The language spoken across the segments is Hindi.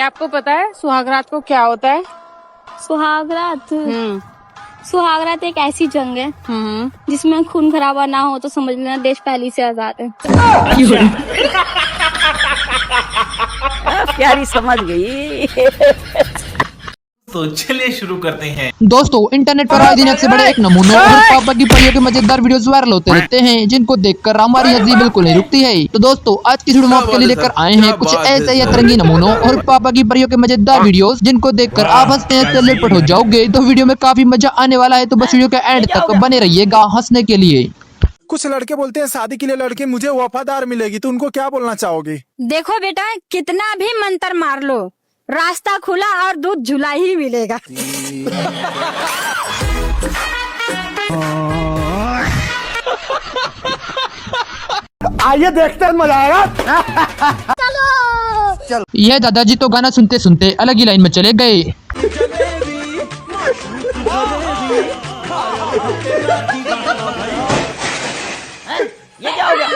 क्या आपको पता है सुहागरात को क्या होता है? सुहागरात सुहागरात एक ऐसी जंग है जिसमें खून खराबा ना हो तो समझ लेना देश पहले से आजाद है। प्यारी समझ गई। तो चलिए शुरू करते हैं। दोस्तों, इंटरनेट पर आए दिन एक से बड़े एक नमूनों और पापा की परियों के मजेदार वीडियोस वायरल होते रहते हैं, जिनको देखकर हमारी हंसी बिल्कुल नहीं रुकती है। तो दोस्तों, आज की वीडियो में आपके लिए लेकर आए हैं कुछ ऐसे ही अतरंगी नमूनों और पापा की परियों के मजेदार वीडियोस, जिनको देखकर आप हंसते हंसते लिपट हो जाओगे। तो वीडियो में काफी मजा आने वाला है, तो बस वीडियो के एंड तक बने रहिएगा हंसने के लिए। कुछ लड़के बोलते हैं शादी के लिए लड़की मुझे वफादार मिलेगी, तो उनको क्या बोलना चाहोगी? देखो बेटा, कितना भी मंत्र मार लो, रास्ता खुला और दूध झुला ही मिलेगा। आइए देखते हैं, मजा आएगा। चलो। यह दादाजी तो गाना सुनते सुनते अलग ही लाइन में चले गए। ये क्या हो गया?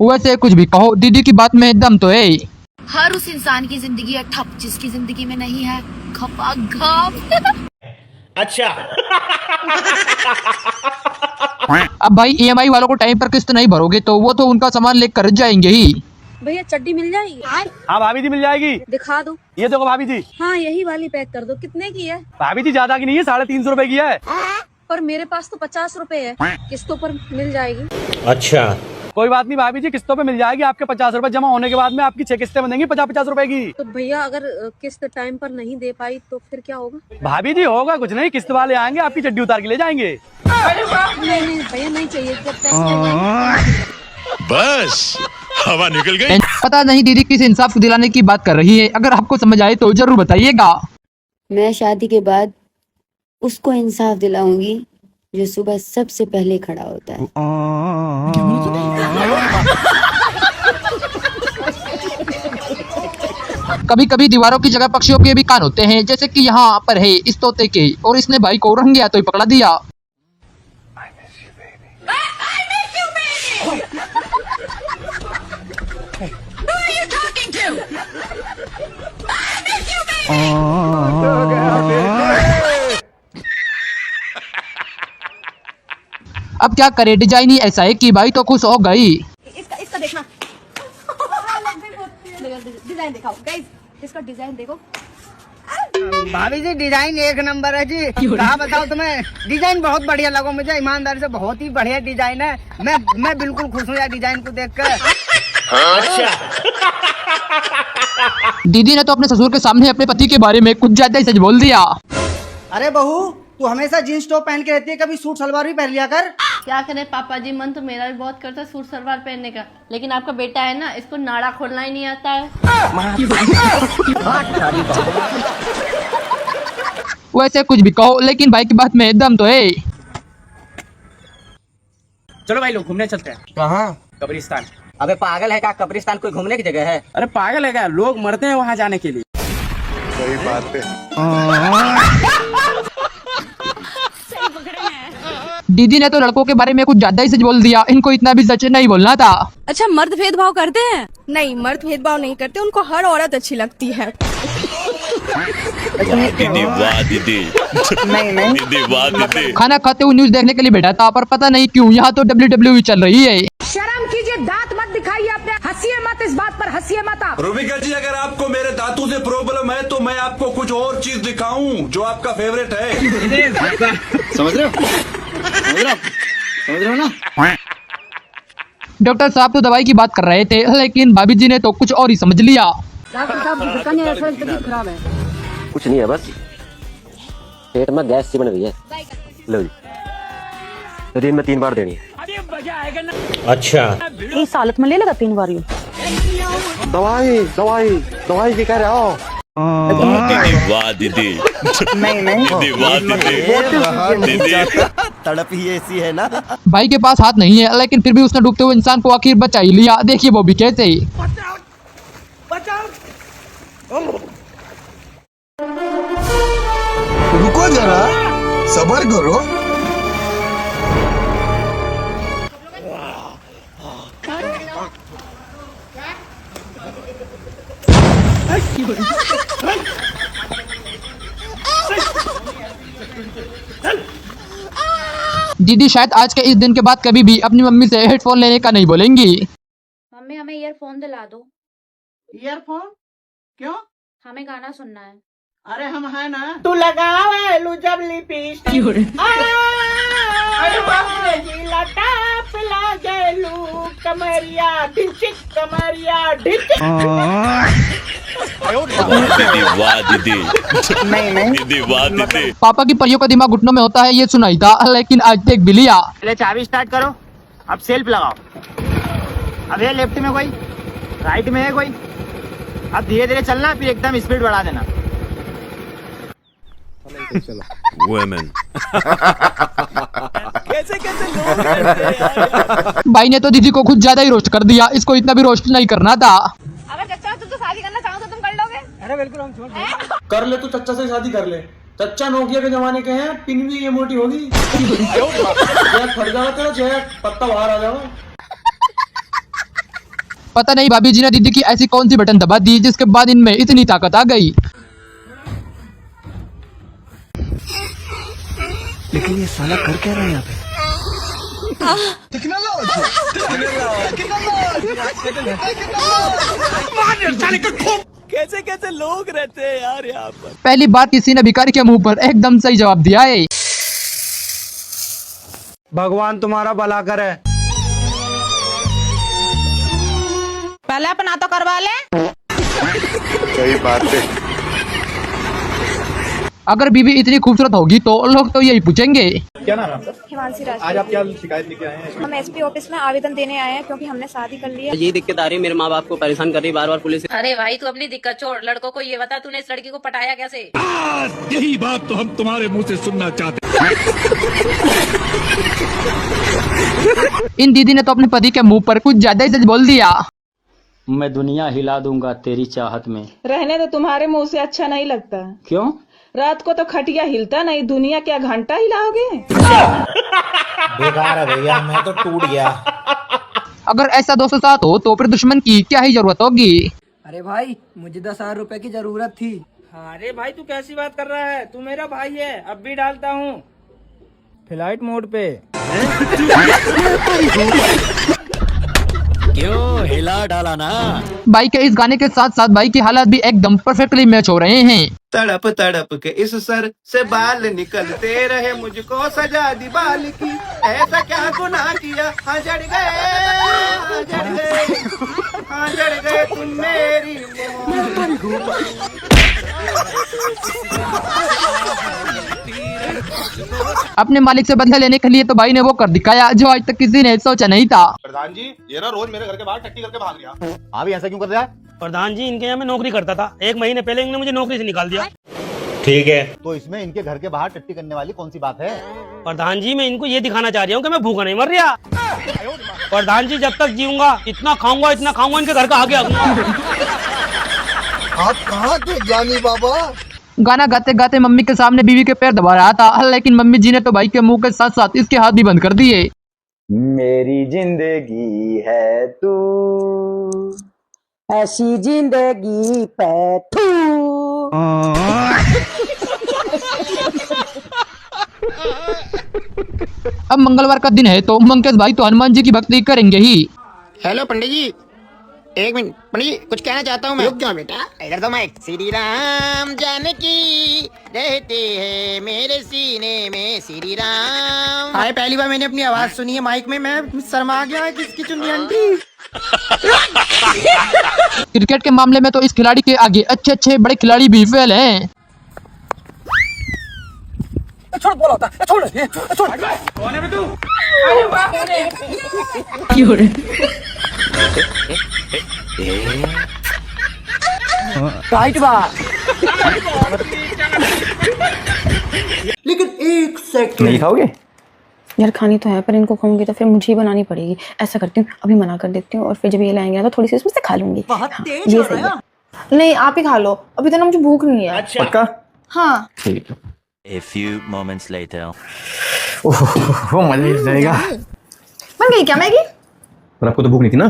वैसे कुछ भी कहो, दीदी की बात में दम तो है। हर उस इंसान की जिंदगी है ठप जिसकी जिंदगी में नहीं है खपाखप। अच्छा। अब भाई EMI वालों को टाइम पर किस्त नहीं भरोगे तो वो तो उनका सामान लेकर जाएंगे ही। भैया चड्डी मिल जाएगी? हाँ भाभी जी मिल जाएगी। दिखा दो। ये देखो भाभी जी। हाँ यही वाली पैक कर दो। कितने की है? भाभी जी ज्यादा की नहीं है, 350 रुपए की है। पर मेरे पास तो 50 रुपए है, किस्तों पर मिल जाएगी। अच्छा, कोई बात नहीं भाभी जी, किस्तों पे मिल जाएगी। आपके 50 रुपए जमा होने के बाद में आपकी 6 किस्तें बनेंगी 50-50 रुपए की। तो भैया अगर किस्त टाइम पर नहीं दे पाई तो फिर क्या होगा? भाभी जी होगा कुछ नहीं, किस्त वाले आएंगे आपकी चड्डी उतार के ले जाएंगे। नहीं भैया नहीं चाहिए, जब पैसे बस हवा निकल गई। पता नहीं दीदी किस इंसाफ दिलाने की बात कर रही है, अगर आपको समझ आए तो जरूर बताइएगा। मैं शादी के बाद उसको इंसाफ दिलाऊंगी जो सुबह सबसे पहले खड़ा होता है। कभी कभी दीवारों की जगह पक्षियों के भी कान होते हैं, जैसे कि यहाँ पर है इस तोते के, और इसने भाई को रंग गया तो ही पकड़ा दिया। अब क्या करे, डिजाइन ही ऐसा है कि भाई तो खुश हो गई। इसका देखना। डिजाइन दिखाओ गाइस, इसका डिजाइन देखो। भाभी जी डिजाइन एक नंबर है जी। कहा बताओ तुम्हें, डिजाइन बहुत बढ़िया लगा मुझे, ईमानदारी से बहुत ही बढ़िया डिजाइन है। मैं बिल्कुल खुश हूँ यार डिजाइन को देखकर। दीदी ने तो अपने ससुर के सामने अपने पति के बारे में कुछ ज्यादा ही सच बोल दिया। अरे बहू, तू हमेशा जींस टॉप पहन के रहती है, कभी सूट सलवार भी पहन लिया कर। क्या करे पापा जी, मन तो मेरा भी बहुत करता है सूट सलवार पहनने का, लेकिन आपका बेटा है ना, इसको नाड़ा खोलना ही नहीं आता है। वैसे कुछ भी कहो, लेकिन भाई की बात में दम तो है। चलो भाई लोग घूमने चलते हैं। कहाँ? कब्रिस्तान। अबे पागल है क्या, कब्रिस्तान कोई घूमने की जगह है? अरे पागल है क्या, लोग मरते हैं वहाँ जाने के लिए। सही बात है। दीदी ने तो लड़कों के बारे में कुछ ज्यादा ही सच बोल दिया, इनको इतना भी सच नहीं बोलना था। अच्छा, मर्द भेदभाव करते हैं? नहीं, मर्द भेदभाव नहीं करते, उनको हर औरत अच्छी लगती है। दीदी वाह दीदी। नहीं दीदी वाह दीदी। खाना खाते हुए न्यूज देखने के लिए बैठा था, पर पता नहीं क्यों यहाँ तो WWE चल रही है। शर्म कीजिए, दांत मत दिखाइए अपने, हंसिए मत, इस बात पर हंसिए मत आप। रूबिका जी, अगर आपको मेरे दांतों से प्रॉब्लम है तो मैं आपको कुछ और चीज दिखाऊं जो आपका फेवरेट है। समझ रहे हो ना? डॉक्टर साहब तो दवाई की बात कर रहे थे, लेकिन भाभी जी ने तो कुछ और ही समझ लिया। डॉक्टर साहब, तबीयत खराब है। कुछ नहीं है, बस पेट में गैस सी बन रही है। लो जी, तो दिन में 3 बार देनी है। अच्छा, इस हालत में ले लगा 3 बार? दवाई दवाई दवाई की कह रहे हो? दीदी वाह दीदी। नहीं दीदी वाह दीदी। दीदी तड़प ही ऐसी है ना। भाई के पास हाथ नहीं है, लेकिन फिर भी उसने डूबते हुए इंसान को आखिर बचा ही लिया। देखिए वो भी कैसे। रुको जरा, सब्र करो। दीदी शायद आज के इस दिन के बाद कभी भी अपनी मम्मी से हेडफोन लेने का नहीं बोलेंगी। मम्मी हमें ईयरफोन दिला दो। ईयरफोन क्यों? हमें गाना सुनना है। अरे हम है ना। तू लगावे लू जब लिपस्टिक टाप लागेलू कमरिया ढिचिक कमरिया ढिचिक। दीदी वाह दीदी। नहीं दीदी वाह दीदी। पापा की परियों का दिमाग घुटनों में होता है ये सुनाई था, लेकिन आज देख भी लिया। पहले चाबी स्टार्ट करो, अब सेल्फ लगाओ। अब ये लेफ्ट में कोई, राइट में है कोई। अब धीरे धीरे चलना, फिर एकदम स्पीड बढ़ा देना। Women. भाई ने तो दीदी को कुछ ज्यादा ही रोस्ट कर दिया, इसको इतना भी रोस्ट नहीं करना था। अगर चच्चा तुम तो शादी करना चाहो तो तुम कर लोगे? अरे बिल्कुल हम छोड़ कर ले, तू चच्चा से शादी कर ले। चच्चा नोकिया के जमाने के हैं, पिन भी ये मोटी होगी। फट जाओ तेरा जैक, पत्ता बाहर आ जाओ। पता नहीं भाभी जी ने दीदी की ऐसी कौन सी बटन दबा दी जिसके बाद इनमें इतनी ताकत आ गई। लेकिन ये साला कर क्या रहा है यहाँ पे? कैसे कैसे लोग रहते हैं यार यहाँ पर। पहली बार किसी ने भिखारी के मुंह पर एकदम सही जवाब दिया है। भगवान तुम्हारा भला करे। पहले अपना तो करवा ले। सही बात है। अगर बीवी इतनी खूबसूरत होगी तो लोग तो यही पूछेंगे। क्या नाम है आपका? हिमांशी राज। आज आप क्या शिकायत लेके आए हैं? हम एसपी ऑफिस में आवेदन देने आए हैं क्योंकि हमने शादी कर ली है। ये दिक्कत आ रही है, मेरे माँ बाप को परेशान कर रही है बार बार पुलिस। अरे भाई तू अपनी दिक्कत छोड़, लड़कों को ये बता तूने इस लड़की को पटाया कैसे? यही बात तो हम तुम्हारे मुंह से सुनना चाहते। इन दीदी ने तो अपने पति के मुंह पर कुछ ज्यादा ही सच बोल दिया। मैं दुनिया हिला दूंगा तेरी चाहत में। रहने तो तुम्हारे मुंह से अच्छा नहीं लगता। क्यों? रात को तो खटिया हिलता नहीं, दुनिया क्या घंटा हिलाओगे? बेकार है भैया, मैं तो टूट गया। अगर ऐसा दोस्तों साथ हो तो फिर दुश्मन की क्या ही जरूरत होगी। अरे भाई मुझे 10,000 रुपए की जरूरत थी। अरे भाई तू कैसी बात कर रहा है, तू मेरा भाई है, अब भी डालता हूँ फ्लाइट मोड पे। क्यों हिला डाला ना। भाई के इस गाने के साथ साथ भाई की हालत भी एकदम परफेक्टली मैच हो रहे हैं। तड़प तड़प के इस सर से बाल निकलते रहे, मुझको सजा दी बाल की, ऐसा क्या गुनाह किया। हाँ जड़ गए, हाँ जड़ गए, हाँ जड़ गए तुम मेरी। अपने मालिक से बदला लेने के लिए तो भाई ने वो कर दिखाया जो आज तक किसी ने सोचा नहीं था। प्रधान जी ये ना रोज मेरे घर के बाहर टट्टी करके भाग गया। अभी ऐसा क्यों कर रहा है? प्रधान जी इनके यहाँ मैं नौकरी करता था, 1 महीने पहले इन्होंने मुझे नौकरी से निकाल दिया। ठीक है, तो इसमें इनके घर के बाहर टट्टी करने वाली कौन सी बात है? प्रधान जी मैं इनको ये दिखाना चाह रही हूँ कि मैं भूखा नहीं मर रहा। प्रधान जी जब तक जीऊंगा इतना खाऊंगा इनके घर का आगे आऊंगा। आप कहाँ थे ज्ञानी बाबा? गाना गाते गाते मम्मी के सामने बीवी के पैर दबा रहा था, लेकिन मम्मी जी ने तो भाई के मुंह के साथ साथ इसके हाथ भी बंद कर दिए। मेरी जिंदगी है तू, ऐसी जिंदगी पे तू। अब मंगलवार का दिन है तो मंकेश भाई तो हनुमान जी की भक्ति करेंगे ही। हेलो पंडित जी, 1 मिनट। पंडित जी कुछ कहना चाहता हूँ मैं। रुक जाओ बेटा, इधर तो माइक। श्री राम जानकी रहते हैं मेरे सीने में, श्री राम। हाय, पहली बार मैंने अपनी आवाज सुनी है माइक में, मैं शर्मा गया। किसकी चुन्नी आंटी? क्रिकेट के मामले में तो इस खिलाड़ी के आगे अच्छे बड़े खिलाड़ी भी फेल हैं। छोड़ बोला होता, छोड़ छोड़। कौन है बे तू? राइट बात। लेकिन 1 सेकंड नहीं खाओगे? यार खानी तो है पर इनको खाऊंगी तो फिर मुझे ही बनानी पड़ेगी। ऐसा करती हूँ अभी मना कर देती हूँ और फिर जब ये लाएंगे तो थोड़ी सी उसमें से खा लूंगी। हाँ, ये सही है। नहीं आप ही खा लो, अभी तो ना मुझे भूख नहीं है। पक्का? हाँ। ठीक है। A few moments later. वो मजा ही जाएगा। बन गई क्या मैगी? पर आपको तो भूख नहीं थी ना?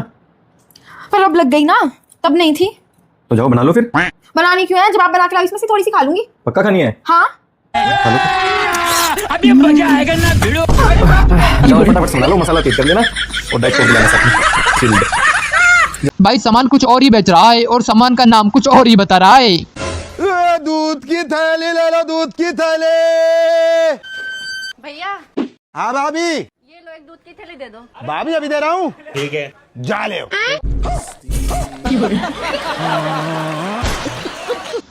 पर अब लग गई ना, तब नहीं थी। तो जाओ बना लो फिर। बनानी क्यों है, जब आप बना के लाओ इसमें से थोड़ी सी खा लूंगी। पक्का खानी है? हाँ। अभी मजा आएगा ना भिड़ो। जाओ फटाफट से बना लो, मसाला तेज कर देना और डाइट कोक लेना साथ में। भाई सामान कुछ और ही बेच रहा है और सामान का नाम कुछ और ही बता रहा है। दूध की थैली ले लो, दूध की थैली। भैया हाँ भाभी, ये लो एक दूध की थैली दे दो। भाभी अभी दे रहा हूँ। ठीक है, जा ले।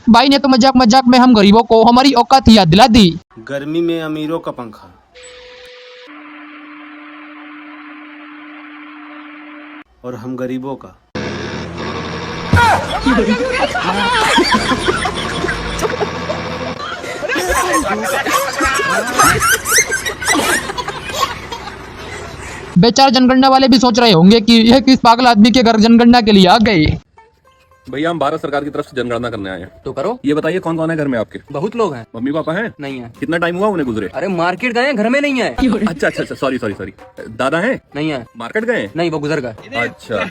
भाई ने तो मजाक मजाक में हम गरीबों को हमारी औकात याद दिला दी। गर्मी में अमीरों का पंखा और हम गरीबों का। बेचारे जनगणना वाले भी सोच रहे होंगे कि यह किस पागल आदमी के घर जनगणना के लिए आ गए। भैया हम भारत सरकार की तरफ से जनगणना करने आए हैं। तो करो। ये बताइए कौन कौन है घर में आपके? बहुत लोग हैं। मम्मी पापा हैं? नहीं है। कितना टाइम हुआ उन्हें गुजरे? अरे मार्केट गए, घर में नहीं है। अच्छा अच्छा अच्छा, सॉरी सॉरी सॉरी। दादा हैं? नहीं है। मार्केट गए? नहीं, वो गुजर गए। अच्छा।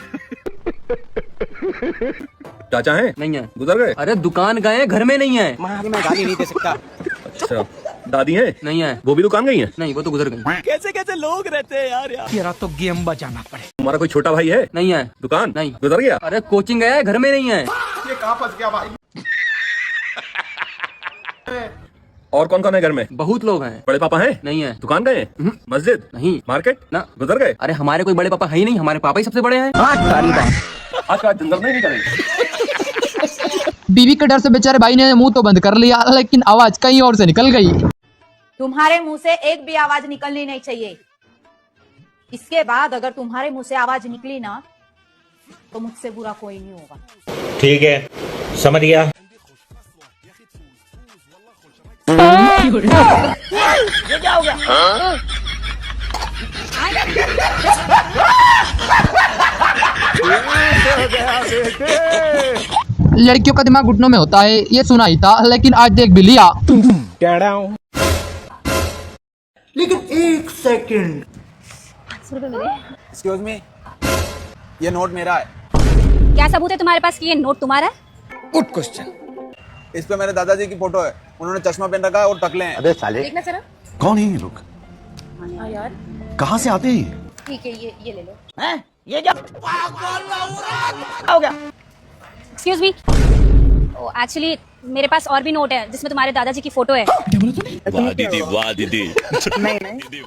चाचा हैं? नहीं है। गुजर गए? अरे दुकान गए, घर में नहीं है। मैं गाली नहीं दे सकता। अच्छा। दादी हैं? नहीं है। वो भी दुकान गई हैं? नहीं, वो तो गुजर गई। कैसे कैसे लोग रहते हैं यार। तेरा तो गेम बजाना पड़े। तुम्हारा कोई छोटा भाई है? नहीं है। दुकान? नहीं। गुजर गया? अरे कोचिंग गया है, घर में नहीं है। ये कहाँ फंस गया भाई? और कौन कौन है घर में? बहुत लोग हैं। बड़े पापा हैं? नहीं है। दुकान गए? मस्जिद? नहीं। मार्केट? ना। गुजर गए? अरे हमारे कोई बड़े पापा है ही नहीं, हमारे पापा ही सबसे बड़े हैं। आज का जनगणना नहीं करेंगे। बीवी के डर से बेचारे भाई ने मुंह तो बंद कर लिया, लेकिन आवाज कहीं और से निकल गई। तुम्हारे मुंह से एक भी आवाज निकलनी नहीं चाहिए। इसके बाद अगर तुम्हारे मुंह से आवाज निकली ना, तो मुझसे बुरा कोई नहीं होगा। ठीक है, समझ गया। ये क्या हो गया? लड़कियों का दिमाग घुटनों में होता है, ये सुना ही था, लेकिन आज देख भी लिया। लेकिन एक सेकंड, एक्सक्यूज मी, ये नोट मेरा है। क्या सबूत है तुम्हारे पास कि ये नोट तुम्हारा है? Good question. इस पे मेरे दादाजी की फोटो है, उन्होंने चश्मा पहन रखा है और टकले हैं। अबे साले, देखना जरा। कौन है ये लोग? हाँ यार, कहाँ से आते हैं? ठीक है, ये ले लो। हैं? ये क्या हो गया? एक्सक्यूज मी, एक्चुअली मेरे पास और भी नोट है जिसमें तुम्हारे दादाजी की फोटो है। वाह दीदी, वाह दीदी। नहीं,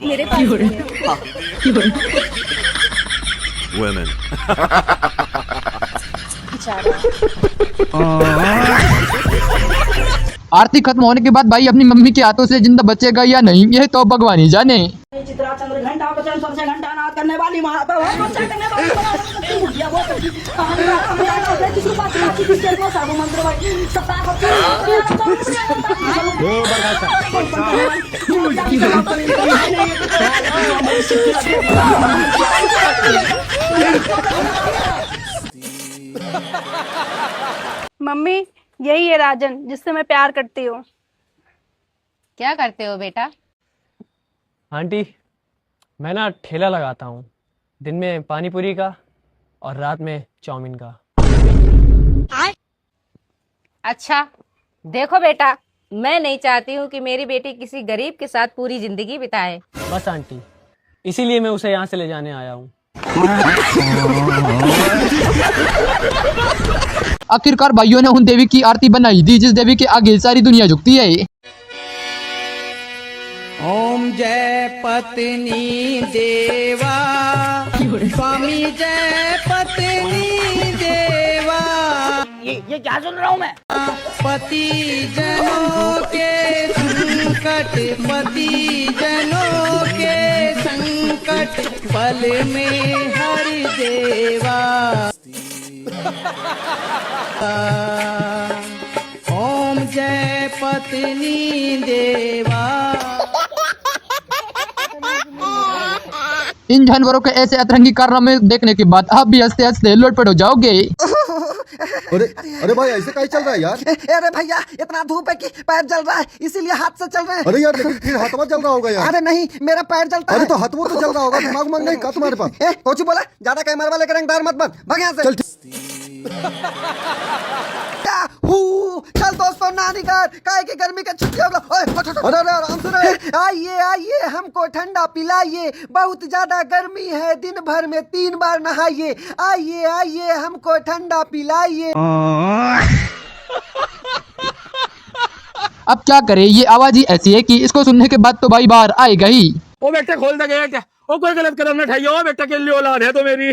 मेरे पास भी है। Women. आरती खत्म होने के बाद भाई अपनी मम्मी के हाथों से जिंदा बचेगा या नहीं, यह तो भगवान ही जाने। चित्रा चंद्र घंटा बचन सबसे घंटा नाद करने वाली मम्मी, यही है राजन जिससे मैं प्यार करती हूँ। क्या करते हो बेटा? आंटी, मैं ना ठेला लगाता हूँ, दिन में पानी पूरी का और रात में चाउमीन का। अच्छा देखो बेटा, मैं नहीं चाहती हूँ कि मेरी बेटी किसी गरीब के साथ पूरी जिंदगी बिताए। बस आंटी, इसीलिए मैं उसे यहाँ से ले जाने आया हूँ। आखिरकार भाइयों ने उन देवी की आरती बनाई दी जिस देवी के आगे सारी दुनिया झुकती है। ओम जय पत्नी देवा, स्वामी जय पत्नी देवा। ये क्या सुन रहा हूँ मैं? पति जनों के संकट, पति जनों के संकट पल में हर देवा। ओम जय पत्नी देवा। इन जानवरों के ऐसे अतरंगी कारनामे देखने के बाद आप भी हंसते हंसते लोटपट हो जाओगे। अरे भाई ऐसे कहीं चल रहा है यार। अरे भैया इतना धूप है कि पैर जल रहा है, इसीलिए हाथ से चल रहे हैं। अरे यार लेकिन फिर हाथवा जल रहा होगा यार। अरे नहीं, मेरा पैर जलता है। अरे तो हाथवा तो जल रहा होगा, दिमाग में नहीं का तुम्हारे पास। कोची बोला ज्यादा कैमरा वाले का रंगदार मत बन, भाग यहाँ से। चल दोस्तों नानी घर काहे की गर्मी के छुट्टी हो गई। अरे आराम से रहे। आइए आइए हमको ठंडा पिलाइए, बहुत ज्यादा गर्मी है, दिन भर में 3 बार नहाइए। आइए आइए हमको ठंडा पिलाइए। अब क्या करे, ये आवाज ही ऐसी है कि इसको सुनने के बाद तो भाई बाहर आएगा ही। ओ बेटे खोल दे गेट, ओ कोई गलत कदम न उठाइए। ओ बेटे के लिए औलाद है तो मेरी।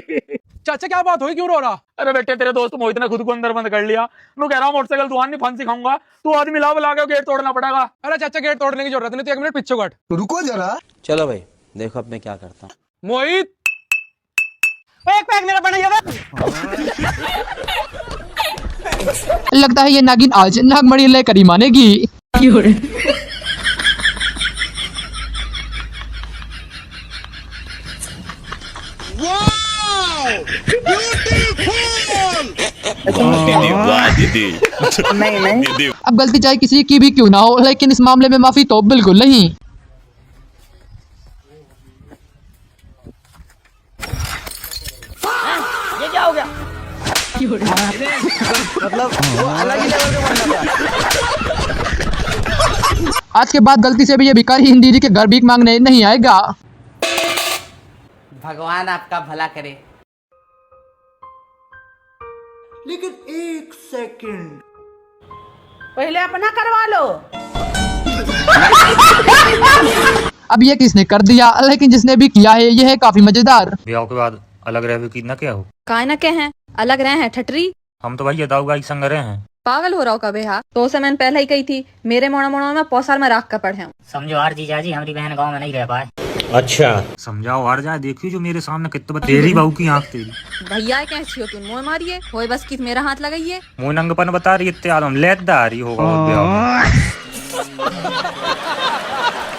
चाचा क्या बात हुई, क्यों रो रहा? अरे बेटे तेरे दोस्त मोहित ने खुद को अंदर बंद कर लिया। मैं कह रहा हूँ मोटरसाइकिल तू नहीं फांसी खाऊंगा, तू आदमी ला बुला के गेट तोड़ना पड़ेगा। अरे चाचा गेट तोड़ने की जरूरत नहीं, तो 1 मिनट पीछे हट। रुको जरा। चलो भाई देखो अब मैं क्या करता हूँ। मोहित एक पैक मेरा बना जावे। लगता है ये नागिन आज नागमणि लेकर ही मानेगी। अब गलती चाहे किसी की भी क्यों ना हो, लेकिन इस मामले में माफी तो बिल्कुल नहीं। ये क्या हो गया? मतलब अलग ही लेवल का। आज के बाद गलती से भी ये भिखारी इन दीदी के घर भीख मांगने नहीं आएगा। भगवान आपका भला करे। लेकिन 1 सेकंड पहले अपना करवा लो। अब ये किसने कर दिया, लेकिन जिसने भी किया है यह है काफी मजेदार। ब्याह के बाद अलग रहे कितना क्या हो? काय ना क्या है, अलग रहे हैं ठटरी। हम तो भाई ये दाऊ गाई संग रहे हैं। पागल हो रहा हो का बेहा, तो उसे मैंने पहले ही कही थी, मेरे मोड़ा मोड़ा में पौसार में राख का पढ़े हूँ। समझो यार जीजाजी, हमारी बहन गांव में नहीं रह पाए। अच्छा समझाओ और जा, देखियो जो मेरे सामने कितना तेरी बहू की आंख तेरी। भैया कैसी हो तुम, मोह मारिए होए बस किस मेरा हाथ लगाइए। मुंह नंगपन बता रही इतने आलम लेदारी होगा ब्याह।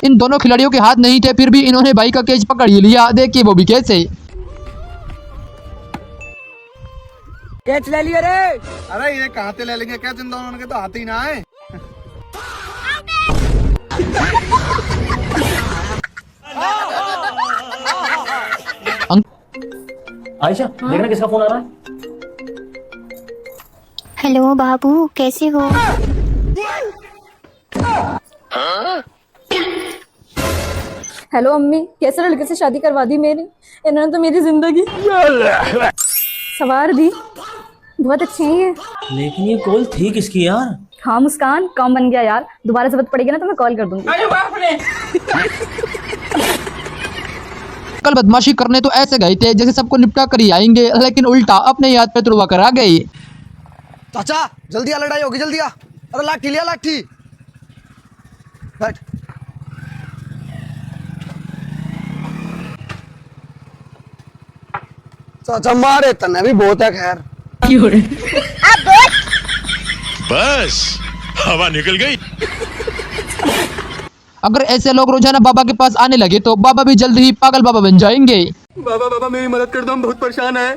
इन दोनों खिलाड़ियों के हाथ नहीं थे, फिर भी इन्होंने भाई का केज पकड़ ही लिया। देखिए वो भी कैसे। कैच ले लिए रे। अरे ये कहाँ से ले लेंगे, क्या जिंदा उनके तो हाथ ही ना है। आयशा देखना किसका फोन आ रहा है। हेलो बाबू, कैसे हो? हेलो अम्मी, कैसे लड़के से शादी करवा दी मेरी, इन्होंने तो मेरी जिंदगी सवार दी। बहुत अच्छे हैं ये। लेकिन ये कॉल थी किसकी यार? हाँ मुस्कान, काम बन गया यार, दोबारा जरूरत पड़ेगी ना तो मैं कॉल कर दूंगी। अरे बाप रे। कल बदमाशी करने तो ऐसे गए थे जैसे सबको निपटा कर ही आएंगे, लेकिन उल्टा अपने याद पे तुड़वा कर आ गए। चाचा जल्दी आ, लड़ाई होगी, जल्दी आ। अरे लाठी लिया, लाठी बैठ। चाचा मारे तने भी बहुत है। खैर बस हवा निकल गई। अगर ऐसे लोग रोजाना बाबा के पास आने लगे तो बाबा भी जल्द ही पागल बाबा बन जाएंगे। बाबा बाबा मेरी मदद कर दो, हम बहुत परेशान है।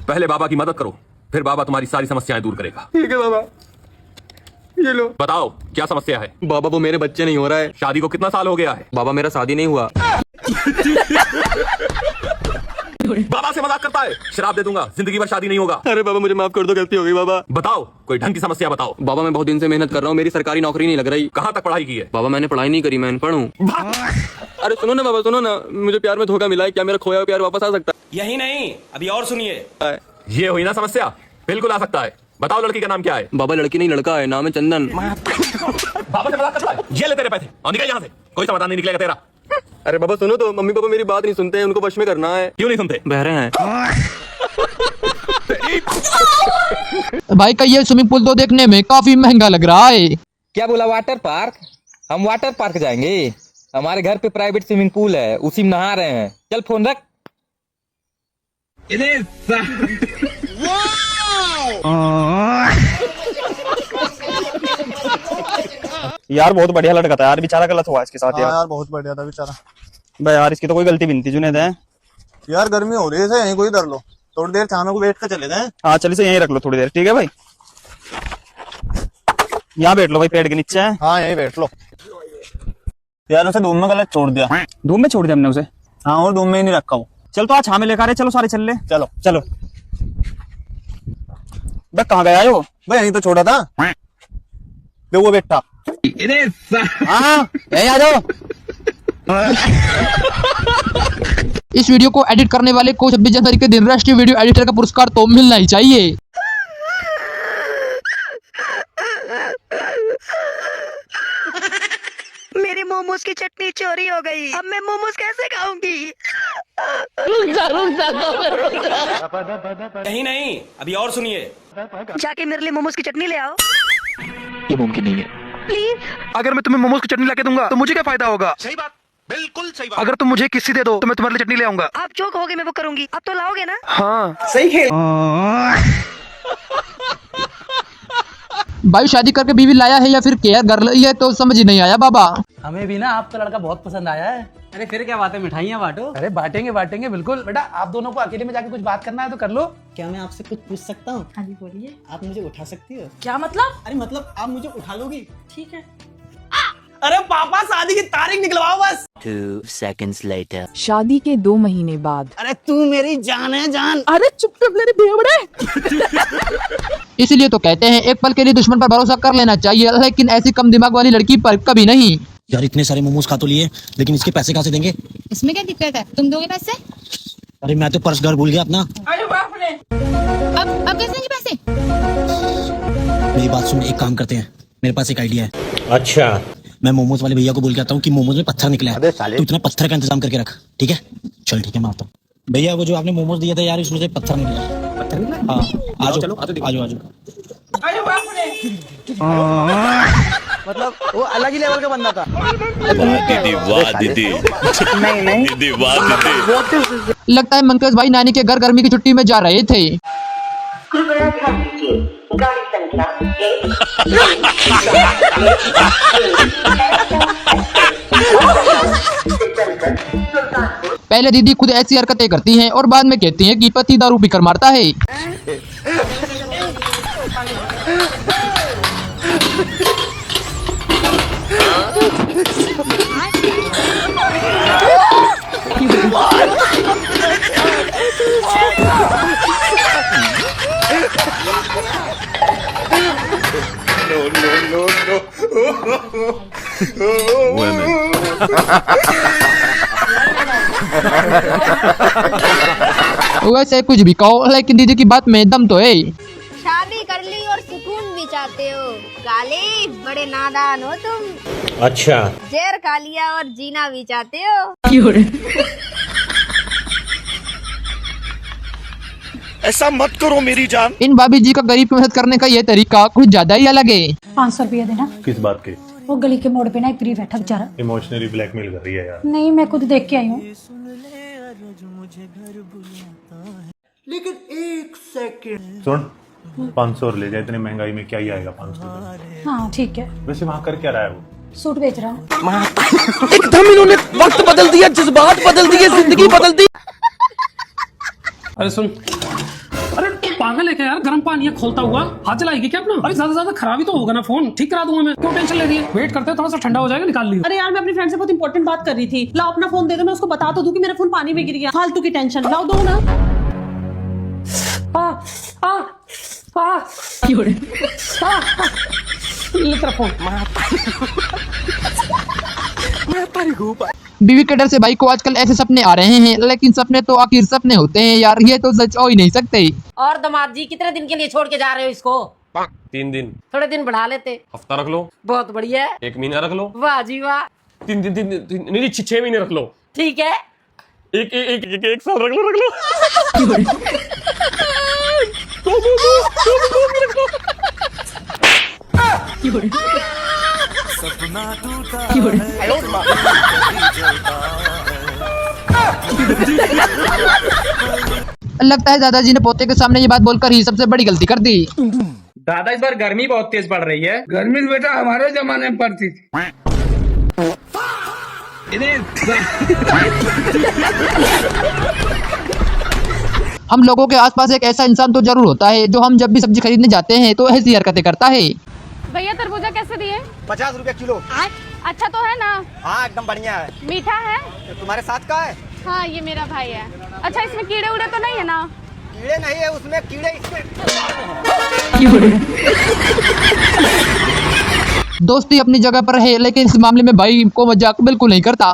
पहले बाबा की मदद करो, फिर बाबा तुम्हारी सारी समस्याएं दूर करेगा। ठीक है बाबा, ये लो। बताओ क्या समस्या है? बाबा वो मेरे बच्चे नहीं हो रहा है। शादी को कितना साल हो गया है? बाबा मेरा शादी नहीं हुआ। बाबा से मजाक करता है, शराब दे दूंगा, जिंदगी भर शादी नहीं होगा। अरे बाबा मुझे माफ कर दो, गलती हो गई बाबा। बताओ कोई ढंग की समस्या बताओ। बाबा मैं बहुत दिन से मेहनत कर रहा हूँ, मेरी सरकारी नौकरी नहीं लग रही। कहाँ तक पढ़ाई की है? बाबा मैंने पढ़ाई नहीं करी, मैं पढ़ूं। अरे सुनो ना बाबा, सुनो ना, मुझे प्यार में धोखा मिला है, क्या मेरा खोया हुआ प्यार वापस आ सकता है? यही नहीं, अभी और सुनिए। ये हुई ना समस्या, बिल्कुल आ सकता है। बताओ लड़की का नाम क्या है? बाबा लड़की नहीं लड़का है, नाम है चंदन। बाबा से मजाक करता है? ये ले तेरे पैसे और निकल यहाँ से, कोई समाधान नहीं निकलेगा तेरा। अरे बाबा सुनो तो, मम्मी पापा मेरी बात नहीं सुनते हैं, उनको वश में करना है। क्यों नहीं सुनते? बहरे हैं। भाई का ये स्विमिंग पूल तो देखने में काफी महंगा लग रहा है। क्या बोला? Water park? हम वाटर पार्क जाएंगे? हमारे घर पे प्राइवेट स्विमिंग पूल है, उसी में नहा रहे हैं। चल फोन रख। यार बहुत बढ़िया लड़का था यार, बेचारा गलत हुआ इसके साथ। यार यार बहुत बढ़िया था बेचारा। भाई यार इसकी तो कोई गलती भी नहीं थी जुनेद है। यार गर्मी हो रही है, यहीं कोई धर लो, थोड़ी देर छानों को बैठ कर चले जाए। हाँ चलिए से यहीं रख लो थोड़ी देर, ठीक है भाई। यहाँ बैठ लो भाई, पेड़ के नीचे है। हाँ यहीं बैठ लो। यार उसे धूम में गलत छोड़ दिया। धूम में छोड़ दिया हमने उसे? हाँ और धूम में ही नहीं रखा वो। चल तो आज छामे लेकर आ रहे, चलो सारे चल ले। चलो चलो बे, कहाँ गया है वो? भाई यहीं तो छोड़ा था। दे वो बेटा। हाँ यहीं आ जाओ। इस वीडियो को एडिट करने वाले को 26 जनवरी के दिन राष्ट्रीय वीडियो एडिटर का पुरस्कार तो मिलना ही चाहिए। मेरी मोमोज की चटनी चोरी हो गई, अब मैं मोमोज कैसे खाऊंगी? नहीं नहीं, अभी और सुनिए। जाके मेरे लिए मोमोज की चटनी ले आओ। ये मुमकिन नहीं है। प्लीज। अगर मैं तुम्हें मोमोज की चटनी लाके दूंगा तो मुझे क्या फायदा होगा? सही बात, बिल्कुल सही बात। अगर तुम मुझे किसी दे दो तो मैं तुम्हारे लिए चटनी ले आऊंगा। आप जो कहोगे मैं वो करूंगी। अब तो लाओगे ना? हाँ सही खेल। भाई शादी करके बीवी लाया है या फिर केयर गर्ल, ये तो समझ ही नहीं आया बाबा। हमें भी ना आपका लड़का बहुत पसंद आया है। अरे फिर क्या बात है, मिठाइयाँ बांटो। अरे बांटेंगे बांटेंगे बिल्कुल। बेटा आप दोनों को अकेले में जाके कुछ बात करना है तो कर लो। क्या मैं आपसे कुछ पूछ सकता हूँ? हाँ जी बोलिए। आप मुझे उठा सकती हो? क्या मतलब? अरे मतलब आप मुझे उठा लोगी? ठीक है। अरे पापा शादी की तारीख निकलवाओ बस। 2 seconds later. शादी के 2 महीने बाद। अरे तू मेरी जान है जान। अरे चुप कर मेरे बेवड़े। इसीलिए तो कहते हैं एक पल के लिए दुश्मन पर भरोसा कर लेना चाहिए, लेकिन ऐसी कम दिमाग वाली लड़की पर कभी नहीं। यार इतने सारे मोमोज खा तो लिए, लेकिन इसके पैसे कहाँ से देंगे? इसमें क्या दिक्कत है, तुम दोगे पैसे? अरे मैं तो पर्स घर भूल गया अपना। अरे बाप रे। अब कैसे देंगे पैसे? मेरी बात सुन, एक काम करते हैं, मेरे पास एक आइडिया है। अच्छा, मैं मोमोज वाले भैया को बोल के आता हूँ कि मोमोज में पत्थर निकला है, तो इतना पत्थर का इंतजाम करके रख, ठीक है? चल ठीक है, मैं आता हूँ। भैया वो जो आपने मोमोज दिया था यार, उसमें से पत्थर निकला। पत्थर निकला? हाँ आ जाओ आ जाओ। अरे बाप रे। मतलब वो अलग ही लेवल का बंदा था। दीदी लगता है मंकेश भाई नानी के घर गर्मी की छुट्टी में जा रहे थे। पहले दीदी खुद ऐसी हरकतें करती हैं और बाद में कहती हैं कि पति दारू पीकर मारता है। वैसे कुछ भी कहो, लेकिन दीदी की बात में दम तो है। शादी कर ली और सुकून भी चाहते हो? काली बड़े नादान हो तुम। अच्छा, जहर खा लिया और जीना भी चाहते हो? ऐसा मत करो मेरी जान। इन भाभी जी का गरीब की मदद करने का ये तरीका कुछ ज्यादा ही अलग है। 500 रुपया देना। किस बात के? वो गली के मोड़ पे ना एक गरीब बैठा बेचारा। इमोशनली ब्लैकमेल कर रही है यार। नहीं मैं खुद देख के आई हूँ। लेकिन एक सेकंड सुन, 500 ले जाए, इतनी महंगाई में क्या ही आएगा 500? हाँ ठीक है। वैसे वहाँ कर क्या रहा है वो? सूट बेच रहा हूँ। एकदम इन्होंने वक्त बदल दिया, जज्बात बदल दिए, जिंदगी बदल दी। अरे सुन, अरे पागल है क्या यार? गर्म पानी है खोलता हुआ, हाथ चलाएगी क्या अपना? अरे ज्यादा खराबी तो होगा ना, फोन ठीक करा दूंगा मैं। क्यों टेंशन ले रही है? वेट करते हैं, थोड़ा सा ठंडा हो जाएगा, निकाल लियो। अरे यार मैं अपनी फ्रेंड से बहुत इंपॉर्टेंट बात कर रही थी। लाओ अपना फोन दे दो, मैं उसको बता तो दूं कि मेरा फोन पानी में गिर गया। फालतू की टेंशन, लाओ दो ना। ले तेरा फोन। बीवी के डर से भाई को आजकल ऐसे सपने आ रहे हैं, लेकिन सपने तो आखिर सपने होते हैं यार, ये तो सच हो ही नहीं सकते। और दामाद जी कितने दिन के लिए छोड़ के जा रहे हो इसको? 3 दिन। थोड़े दिन बढ़ा लेते। हफ्ता रख लो। बहुत बढ़िया है। 1 महीना रख लो। वाह जी वाह। 3 दिन, नहीं 6 महीने रख लो। ठीक है। एक साल रख लो। लगता है दादाजी ने पोते के सामने ये बात बोलकर ही सबसे बड़ी गलती कर दी। दादा इस बार गर्मी बहुत तेज पड़ रही है। गर्मी बेटा हमारे जमाने में पड़ती थी। हम लोगों के आसपास एक ऐसा इंसान तो जरूर होता है जो हम जब भी सब्जी खरीदने जाते हैं तो ऐसी हरकतें करता है। भैया तरबूजा कैसे दिए? 50 रुपए किलो। अच्छा तो है ना? हाँ एकदम बढ़िया है। मीठा है? तुम्हारे साथ का है? हाँ ये मेरा भाई है। अच्छा इसमें कीड़े उड़े तो नहीं है ना? कीड़े नहीं है उसमें, कीड़े दोस्ती अपनी जगह पर है, लेकिन इस मामले में भाई को मजाक बिल्कुल नहीं करता।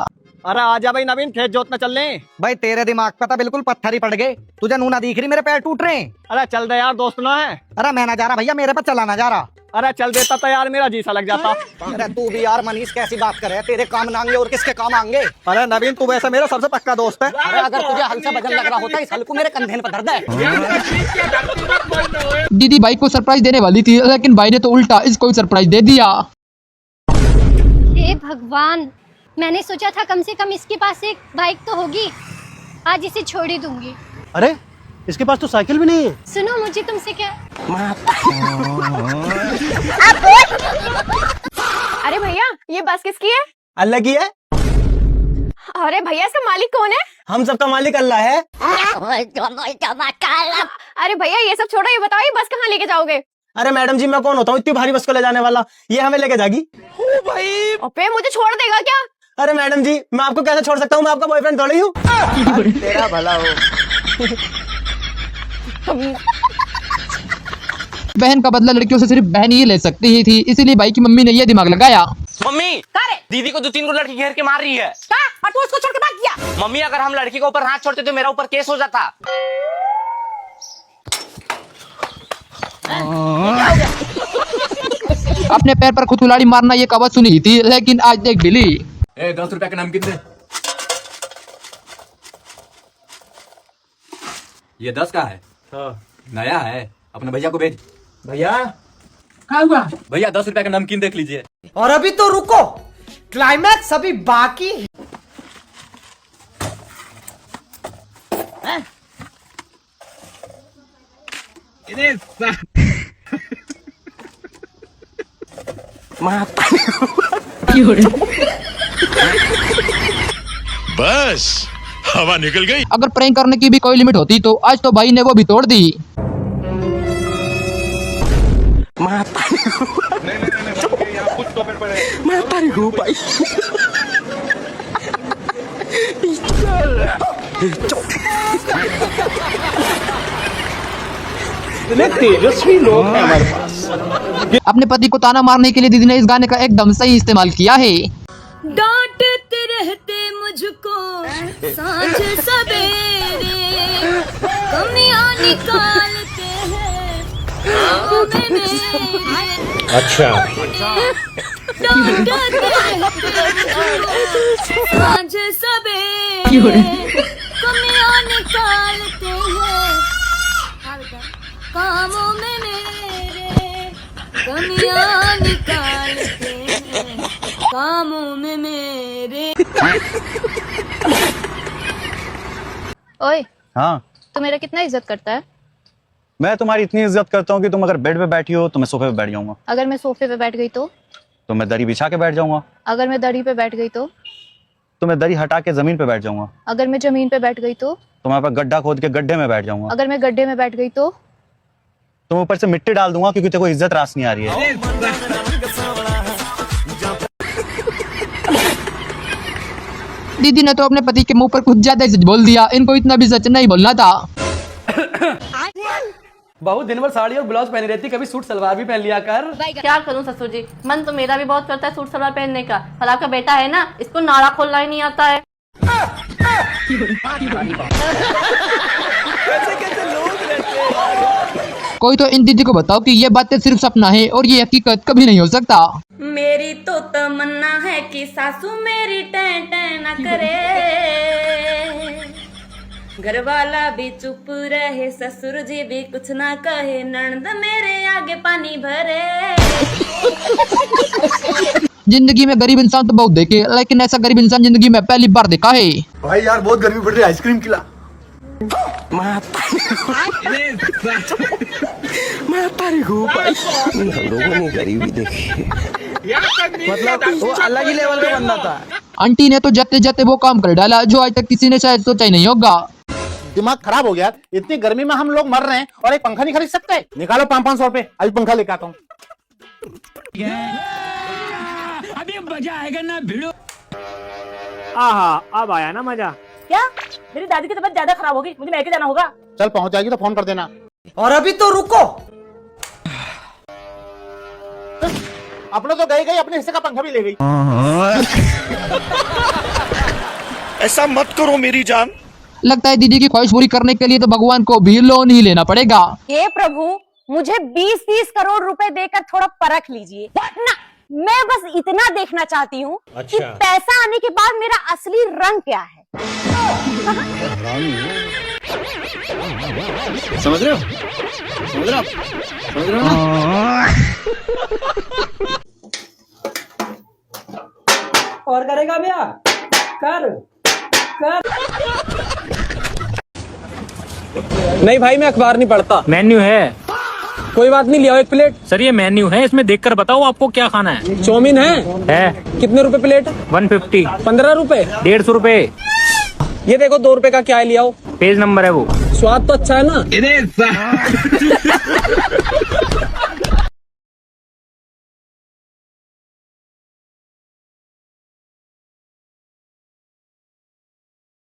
अरे आजा भाई नवीन, खेत जोतना चल रहे। भाई तेरे दिमाग पे तो बिल्कुल पत्थर ही पड़ गए, तुझे नूना दिख रही, मेरे पैर टूट रहे हैं। अरे चल दे यार, दोस्त ना है। अरे मैं ना जा रहा भैया, मेरे पे चला ना जा रहा। अरे चल देता तो यार मेरा जी सा लग जाता। अरे तू भी यार मनीष कैसी बात करे, तेरे काम नांगे और किसके काम आएंगे। अरे नवीन तू वैसे मेरा सबसे पक्का दोस्त है। अरे अगर तुझे हल से वजन लग रहा होता, इस हल को मेरे कंधे पर धर दे। दीदी भाई को सरप्राइज देने वाली थी, लेकिन भाई ने तो उल्टा इसको सरप्राइज दे दिया। हे भगवान, मैंने सोचा था कम से कम इसके पास एक बाइक तो होगी, आज इसे छोड़ ही दूंगी। अरे इसके पास तो साइकिल भी नहीं है। सुनो मुझे तुमसे क्या। अरे भैया ये बस किसकी है? अल्लाह की है। अरे भैया इसका मालिक कौन है? हम सबका मालिक अल्लाह है। अरे भैया ये सब छोड़ो, ये बताओ ये बस कहाँ लेके जाओगे? अरे मैडम जी मैं कौन होता हूँ इतनी भारी बस को ले जाने वाला, ये हमें लेके जाएगी। ओ भाई अबे मुझे छोड़ देगा क्या? अरे मैडम जी मैं आपको कैसे छोड़ सकता हूँ, मैं आपका बॉयफ्रेंड थोड़ी हूँ। तेरा भला हो। बहन का बदला लड़कियों से सिर्फ बहन ही ले सकती थी, इसीलिए भाई की मम्मी ने यह दिमाग लगाया। मम्मी दीदी को 2-3 को लड़की घेर के मार रही है। और तू उसको छोड़ के भाग गया? मम्मी अगर हम लड़की के ऊपर हाथ छोड़ते तो मेरा ऊपर केस हो जाता। अपने पैर पर खुद कुल्हाड़ी मारना ये कहावत सुनी थी, लेकिन आज देख ढीली। 10 रुपए का नमकीन दे। ये 10 का है। नया है, अपने भैया को भेज। भैया क्या हुआ? भैया 10 रुपए का नमकीन देख लीजिए। और अभी तो रुको, क्लाइमैक्स अभी बाकी है। बस हवा निकल गई। अगर प्रैंक करने की भी कोई लिमिट होती तो आज तो भाई ने वो भी तोड़ दी। तेजस्वी लोग हैं हमारे पास। अपने पति को ताना मारने के लिए दीदी ने इस गाने का एकदम सही इस्तेमाल किया है। डांटते रहते मुझको सांझ सवेरे, कमियां निकालते हैं कामों में मेरे। अच्छा डांटते रहते सांझ सवेरे, कमियां निकालते हैं कामों में मेरे, कमियां निकालते हैं कामों में मेरे। ओए हाँ तू मेरा कितना इज्जत करता है? मैं तुम्हारी इतनी इज्जत करता हूँ कि तुम अगर बेड पे बैठी हो तो मैं सोफे पे बैठ जाऊंगा। अगर मैं सोफे पे बैठ गई तो मैं दरी बिछा के बैठ जाऊंगा। अगर मैं दरी पे बैठ गई तो मैं दरी हटा के जमीन पे बैठ जाऊंगा। अगर मैं जमीन पे बैठ गई तो तुम्हारे पास गड्ढा खोद के गड्ढे में बैठ जाऊंगा। अगर मैं गड्ढे में बैठ गई तो तुम ऊपर से मिट्टी डाल दूंगा क्योंकि तेरे को इज्जत रास नहीं आ रही है। दीदी ने तो अपने पति के मुंह पर कुछ ज्यादा ही सच बोल दिया, इनको इतना भी सच नहीं बोलना था। बहुत दिन भर साड़ी और ब्लाउज पहनी रहती, कभी सूट सलवार भी पहन लिया कर। क्या करूं ससुर जी, मन तो मेरा भी बहुत करता है सूट सलवार पहनने का, पर आपका बेटा है ना, इसको नाड़ा खोलना ही नहीं आता है। कोई तो इन दीदी को बताओ कि ये बातें सिर्फ सपना है और ये हकीकत कभी नहीं हो सकता। मेरी तो तमन्ना है कि सासू मेरी टैं टैं न करे, घर वाला भी चुप रहे, ससुर जी भी कुछ ना कहे, ननद मेरे आगे पानी भरे। जिंदगी में गरीब इंसान तो बहुत देखे, लेकिन ऐसा गरीब इंसान जिंदगी में पहली बार देखा है। भाई यार बहुत गर्मी पड़ रही है, आइसक्रीम खिला। लोगों ने गरीबी देखी, मतलब वो अलग ही लेवल का बंदा था। आंटी ने तो जाते जाते वो काम कर डाला जो आज तक किसी ने शायद सोचा ही नहीं होगा। दिमाग खराब हो गया, इतनी गर्मी में हम लोग मर रहे हैं और एक पंखा नहीं खरीद सकते? निकालो 500 रुपए, अभी पंखा लेकर आता हूँ। अभी मजा आएगा ना भिड़ो। अब आया ना मजा। क्या मेरी दादी की तबीयत ज्यादा खराब होगी, मुझे मैके जाना होगा। चल पहुंच जाएगी तो फोन कर देना। और अभी तो रुको, अपने तो गई अपने हिस्से का पंखा भी ले गई। ऐसा मत करो मेरी जान। लगता है दीदी की ख्वाहिश पूरी करने के लिए तो भगवान को भी लोन ही लेना पड़ेगा। हे प्रभु, मुझे 20-30 करोड़ रुपए देकर थोड़ा परख लीजिए ना। मैं बस इतना देखना चाहती हूँ कि पैसा आने के बाद मेरा असली रंग क्या है। समझ रहे हो? समझ रहे हो? समझ रहे हो ना? और करेगा भैया? कर नहीं भाई, मैं अखबार नहीं पढ़ता। मेन्यू है, कोई बात नहीं, लिया एक प्लेट। सर ये मेन्यू है, इसमें देखकर बताओ आपको क्या खाना है। चाउमीन है? कितने रुपए प्लेट? 150। 15 रुपए? 150 रुपए। ये देखो 2 रुपए का क्या है, लिया हो। पेज नंबर है वो। स्वाद तो अच्छा है ना?